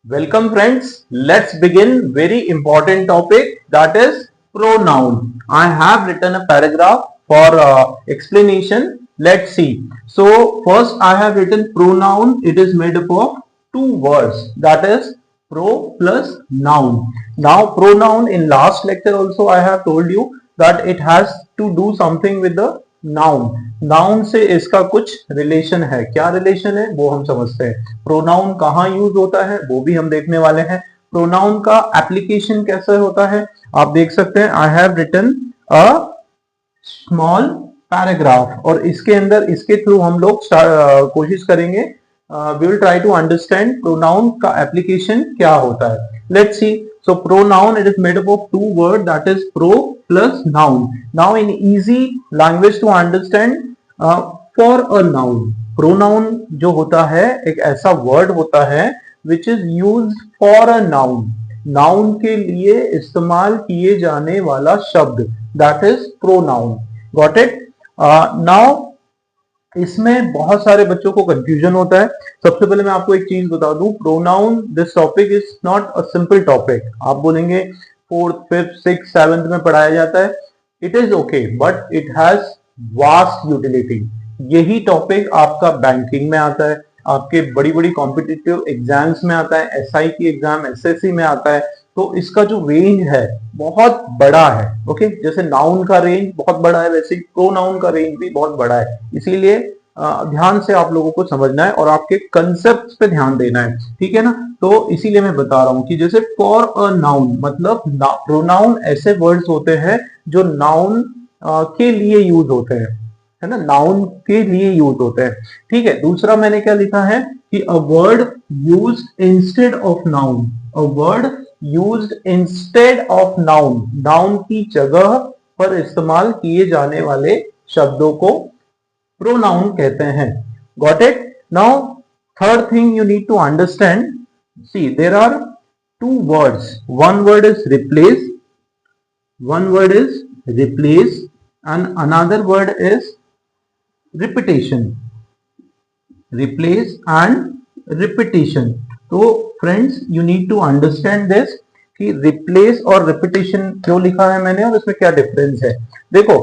Welcome friends. Let's begin very important topic, that is pronoun. I have written a paragraph for explanation. Let's see. So first I have written pronoun. It is made up of two words, that is pro plus noun. Now pronoun, in last lecture also I have told you that it has to do something with the noun से इसका कुछ relation है. क्या relation है वो हम समझते हैं. प्रोनाउन कहाँ यूज होता है वो भी हम देखने वाले हैं. प्रोनाउन का एप्लीकेशन कैसे होता है आप देख सकते हैं. I have written a small paragraph और इसके अंदर इसके थ्रू हम लोग कोशिश करेंगे. We will try to understand pronoun का एप्लीकेशन क्या होता है. Let's see. So pronoun, it is made up of two words, that is pro plus noun. Now in easy language to understand, for a noun, pronoun जो होता है एक ऐसा word होता है which is used for a noun. Noun के लिए इस्तेमाल किए जाने वाला शब्द, that is pronoun. Got it? Now इसमें बहुत सारे बच्चों को कंफ्यूजन होता है. सबसे पहले मैं आपको एक चीज बता दूं, pronoun, this topic is not a simple topic. आप बोलेंगे फोर्थ फिफ्थ सिक्स सेवेंथ में पढ़ाया जाता है. It is okay, but it has vast utility. यही टॉपिक आपका बैंकिंग में आता है, आपके बड़ी बड़ी कॉम्पिटिटिव एग्जाम्स में आता है, एसआई की एग्जाम, एसएससी में आता है. तो इसका जो रेंज है बहुत बड़ा है. ओके, जैसे नाउन का रेंज बहुत बड़ा है वैसे प्रोनाउन का रेंज भी बहुत बड़ा है. इसीलिए ध्यान से आप लोगों को समझना है और आपके कंसेप्ट पे ध्यान देना है. ठीक है ना. तो इसीलिए मैं बता रहा हूं कि जैसे फॉर अ नाउन मतलब प्रोनाउन ऐसे वर्ड्स होते हैं जो नाउन के लिए यूज होते हैं, है ना, नाउन के लिए यूज होते हैं. ठीक है. दूसरा मैंने क्या लिखा है कि a word used instead of noun. A word used instead of noun, noun की जगह पर इस्तेमाल किए जाने वाले शब्दों को प्रोनाउन कहते हैं. Got it. Now third thing you need to understand. See, there are two words. One word is replace, one word is replace and another word is repetition. Replace and repetition. तो friends you need to understand this कि replace और repetition क्यों लिखा है मैंने और इसमें क्या डिफरेंस है. देखो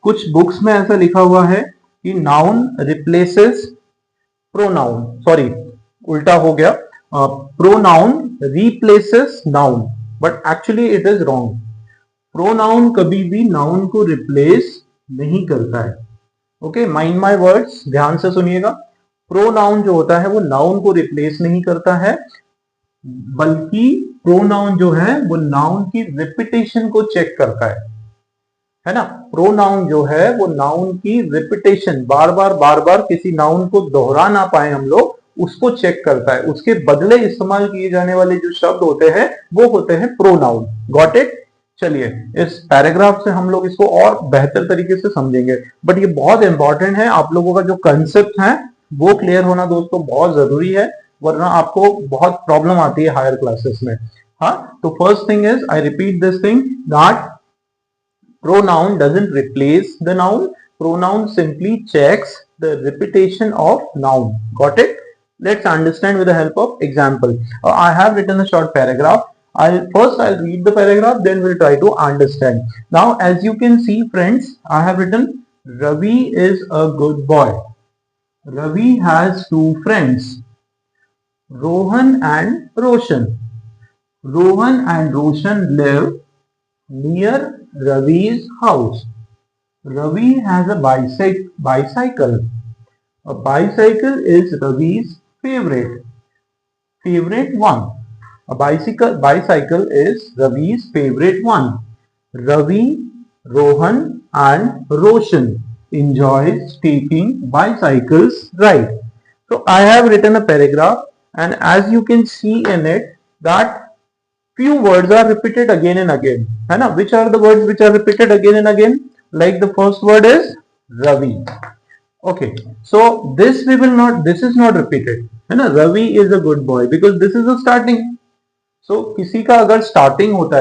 कुछ बुक्स में ऐसा लिखा हुआ है कि नाउन रिप्लेसेस प्रोनाउन, सॉरी उल्टा हो गया, pronoun replaces noun, but actually it is wrong. Pronoun कभी भी नाउन को रिप्लेस नहीं करता है. ओके, माइंड माय वर्ड्स, ध्यान से सुनिएगा. प्रोनाउन जो होता है वो नाउन को रिप्लेस नहीं करता है, बल्कि प्रोनाउन जो है वो नाउन की रिपीटेशन को चेक करता है ना. प्रोनाउन जो है वो नाउन की रिपीटेशन, बार बार किसी नाउन को दोहरा ना पाए हम लोग, उसको चेक करता है. उसके बदले इस्तेमाल किए जाने वाले जो शब्द होते हैं वो होते हैं प्रोनाउन. Got it. चलिए इस पैराग्राफ से हम लोग इसको और बेहतर तरीके से समझेंगे, बट ये बहुत इंपॉर्टेंट है. आप लोगों का जो कंसेप्ट है वो क्लियर होना दोस्तों बहुत जरूरी है, वरना आपको बहुत प्रॉब्लम आती है हायर क्लासेस में. हाँ, तो first thing is, I repeat this thing, that pronoun doesn't replace the noun. Pronoun simply checks the repetition of noun. Got it? Let's understand with the help of example. I have written a short paragraph. I'll read the paragraph, then we'll try to understand. Now as you can see friends, I have written Ravi is a good boy. Ravi has two friends, Rohan and Roshan. Rohan and Roshan live near Ravi's house. Ravi has a bicycle. A bicycle is Ravi's favorite one. A bicycle is Ravi's favorite one. Ravi, Rohan and Roshan enjoys taking bicycles ride. So I have written a paragraph, and as you can see in it that few words are repeated again and again, है ना. Which are the words which are repeated again and again? Like the first word is Ravi. Okay, so this is not repeated, है ना. Ravi is a good boy because this is the starting. So किसी का अगर starting होता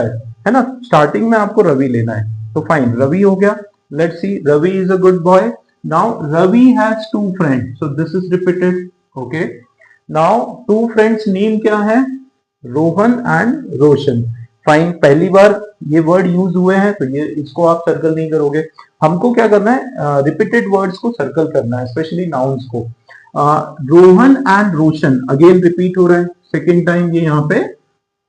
है ना, starting में आपको Ravi लेना है, तो fine, Ravi हो गया. Let's see, Ravi is a good boy. Now Ravi has two friends, so this is repeated. Okay, now two friends name क्या है? Rohan and Roshan. फाइन, पहली बार ये वर्ड यूज हुए हैं तो ये इसको आप सर्कल नहीं करोगे. हमको क्या करना है? रिपीटेड वर्ड्स को सर्कल करना है, स्पेशली नाउन्स को. Rohan and Roshan again repeat हो रहा है, सेकेंड टाइम ये यहाँ पे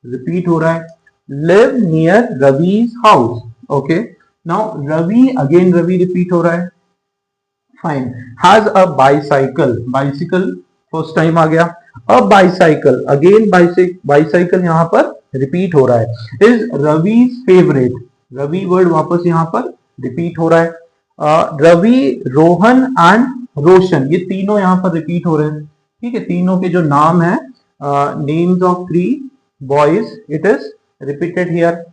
रिपीट हो रहा है. Live near Ravi's house. Okay, now Ravi, again Ravi repeat हो रहा है. Fine. Has a bicycle. Bicycle first time आ गया. अ बाइसाइकिल, अगेन बाइसाइकिल यहाँ पर रिपीट हो रहा है. Is Ravi's favourite. Ravi word वापस यहाँ पर रिपीट हो रहा है. रवि, रोहन एंड रोशन, ये तीनों यहाँ पर रिपीट हो रहे हैं. ठीक है, तीनों के जो नाम है, names of three boys, it is repeated here.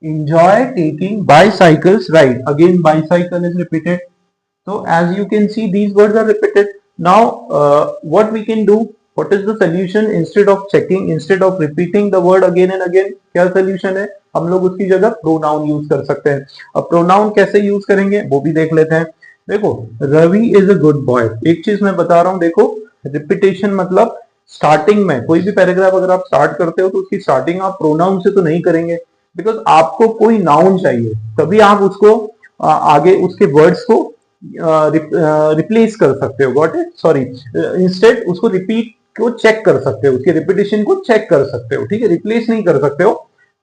enjoy taking bicycles ride. Again bicycle is repeated. So as you can see, these words are repeated. Now what we can do? What is the solution? Instead of checking, instead of repeating the word again and again, क्या solution है? हम लोग उसकी जगह pronoun use कर सकते हैं. अब pronoun कैसे use करेंगे वो भी देख लेते हैं. देखो, Ravi is a good boy. एक चीज मैं बता रहा हूँ, देखो, रिपीटेशन मतलब स्टार्टिंग में कोई भी पैराग्राफ अगर आप स्टार्ट करते हो तो उसकी स्टार्टिंग आप प्रोनाउन से तो नहीं करेंगे, बिकॉज आपको कोई नाउन चाहिए, तभी आप उसको आगे उसके वर्ड्स को रिप्लेस कर सकते हो. Got it? सॉरी, इंस्टेड उसको रिपीट को चेक कर सकते हो, उसके रिपीटेशन को चेक कर सकते हो. ठीक है, रिप्लेस नहीं कर सकते हो.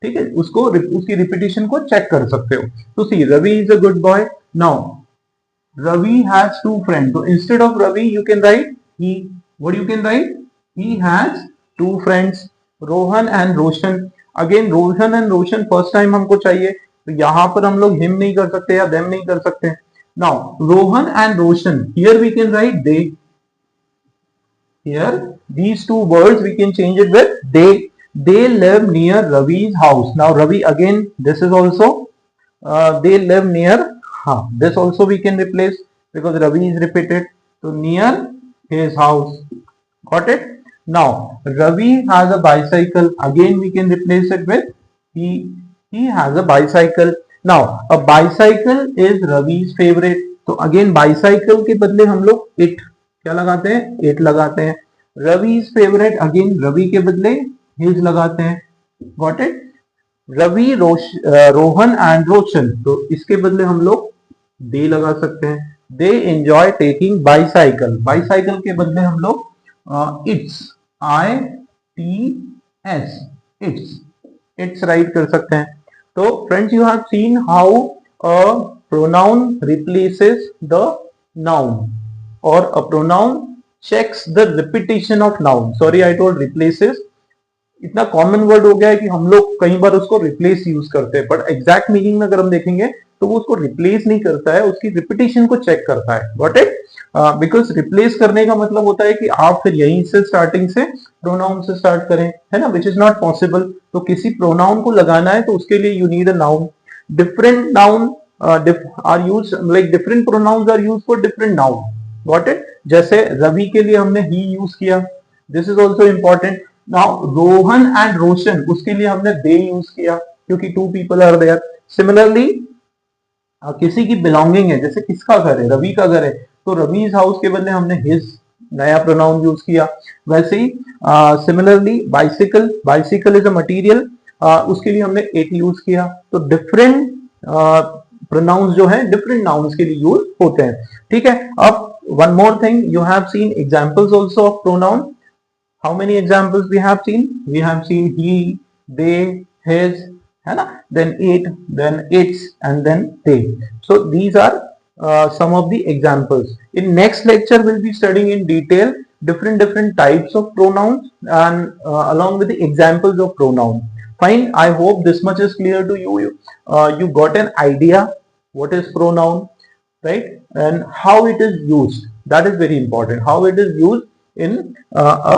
ठीक है, उसको उसकी रिपीटेशन को चेक कर सकते हो. तो see, Ravi is a good boy. Now Ravi has two friends. तो instead of Ravi you can write he. What you can write? He has two friends. Rohan and Roshan. Again Roshan and Roshan first time हमको चाहिए, तो यहां पर हम लोग हिम नहीं कर सकते या देम नहीं कर सकते. Now Rohan and Roshan, here we can write they. Here these two words we can change it with they. They live near Ravi's house. Now Ravi, again this is also they live near, this also we can replace because Ravi is repeated, so near his house. Got it? Now Ravi has a bicycle. Again we can replace it with he has a bicycle. Now a bicycle is Ravi's favorite. तो again bicycle के बदले हम लोग it क्या लगाते हैं? It लगाते हैं. रवि's फेवरेट, अगेन रवि के बदले हिज लगाते हैं. Got it? Ravi, Rohan and Roshan, तो इसके बदले हम लोग दे लगा सकते हैं. They enjoy taking bicycle. Bicycle के बदले हम लोग इट्स, ITS, इट्स राइट कर सकते हैं. तो friends, you have seen how a pronoun replaces the noun or a pronoun checks the repetition of noun. Sorry, I told replaces. इतना common word हो गया है कि हम लोग कई बार उसको रिप्लेस यूज करते हैं, बट एग्जैक्ट मीनिंग में अगर हम देखेंगे तो वो उसको रिप्लेस नहीं करता है, उसकी रिपीटेशन को चेक करता है. Got it? बिकॉज रिप्लेस करने का मतलब होता है कि आप फिर यहीं से स्टार्टिंग से प्रोनाउन से स्टार्ट करें, है ना, विच इज नॉट पॉसिबल. तो किसी प्रोनाउन को लगाना है तो उसके लिए you need a noun. Different noun are used, like different pronouns are used for different noun. Got it? जैसे रवि के लिए हमने he यूज किया, this is also important. Now Rohan and Roshan, उसके लिए हमने they यूज किया क्योंकि two people are there. Similarly किसी की बिलोंगिंग है, जैसे किसका घर है? रवि का घर है, तो रवि's हाउस के बदले हमने his नया प्रोनाउन यूज किया. वैसे ही similarly bicycle, bicycle is a material, उसके लिए हमने it यूज किया. तो डिफरेंट प्रोनाउंस जो है डिफरेंट नाउन्स के लिए यूज होते हैं. ठीक है. अब one more thing, you have seen examples also of pronoun. How many examples we have seen? We have seen he, they, his, है ना, then it, then its and then they. So these are some of the examples. In next lecture we'll be studying in detail different types of pronouns and along with the examples of pronoun. Fine, I hope this much is clear to you. You got an idea what is pronoun, right, and how it is used. That is very important, how it is used in a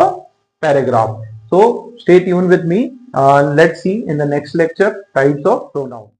paragraph. So stay tuned with me. Let's see in the next lecture types of pronoun.